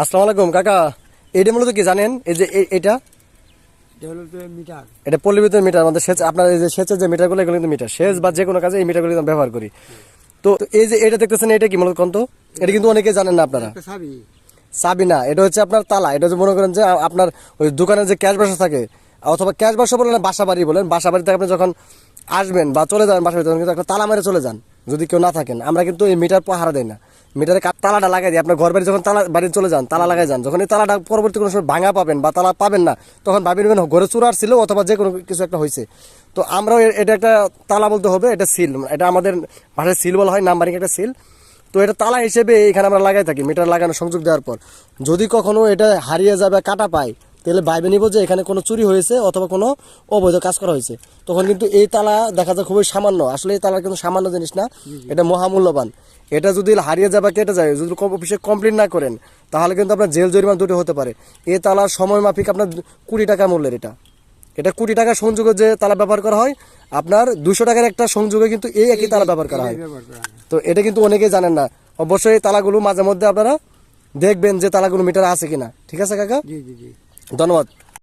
আসসালামু আলাইকুম কাকা, এটা মূলত কি জানেন? এই যে এটা মিটার। এটা পল্লী বিদ্যুৎ মিটার, আমাদের সেচ, আপনার এই যে সেচের যে মিটারগুলো, এগুলো কিন্তু মিটার, সেচ বা যে কোনো কাজে এই মিটারগুলো আমরা ব্যবহার করি। তো এই যে এটা দেখতেছেন, এটা কি মূলত কোন? তো এটা কিন্তু অনেকেই জানেন না আপনারা। চাবি না, এটা হচ্ছে আপনার তালা। এটা হচ্ছে মনে করেন যে আপনার ওই দোকানে যে ক্যাশ বাক্স থাকে, অথবা ক্যাশ বাক্স বলেন, বাসা বাড়ি বলেন, বাসা বাড়িতে আপনি যখন আসবেন বা চলে যাবেন বাসা তখন কিন্তু একটা তালা মেরে চলে যান, যদি কেউ না থাকেন। আমরা কিন্তু এই মিটার পাহারা দেয় না, মিটারে তালাটা লাগাই দিই। আপনার ঘর বাড়ি যখন তালা বাড়ি চলে যান, তালা লাগাই যান। যখন এই তালাটা পরবর্তী কোনো সময় ভাঙা পাবেন বা তালা পাবেন না, তখন ভাবি নেবেন ঘরে চুরার ছিল অথবা যে কোনো কিছু একটা হয়েছে। তো আমরাও এটা একটা তালা বলতে হবে, এটা সিল, এটা আমাদের ভাষায় সিল বলা হয়, নাম্বারিং একটা সিল। তো এটা তালা হিসেবে এখানে আমরা লাগাই থাকি মিটার লাগানো সংযোগ দেওয়ার পর। যদি কখনো এটা হারিয়ে যাবে, কাটা পায়, তাহলে ভাইবে নিব যে এখানে কোনো চুরি হয়েছে অথবা কোনো অবৈধ কাজ করা হয়েছে। তখন কিন্তু এই তালা দেখা যায় খুবই সামান্য, আসলে এই তালা কিন্তু সামান্য জিনিস না, এটা মহামূল্যবান। এটা যদি হারিয়ে যাবে, কেটে যায়, যদি অফিসে কমপ্লেন না করেন, তাহলে কিন্তু আপনার জেল জরিমানা দুটো হতে পারে। এই তালার সময় মাফিক আপনার কোটি টাকা মূল্যের। এটা কোটি টাকা সংযোগে যে তালা ব্যবহার করা হয়, আপনার 200 টাকার একটা সংযোগে কিন্তু এই একই তালা ব্যবহার করা হয়। তো এটা কিন্তু অনেকেই জানেন না। অবশ্যই এই তালাগুলো মাঝে মধ্যে আপনারা দেখবেন যে তালাগুলো মিটার আছে কিনা। ঠিক আছে কাকা, ধন্যবাদ।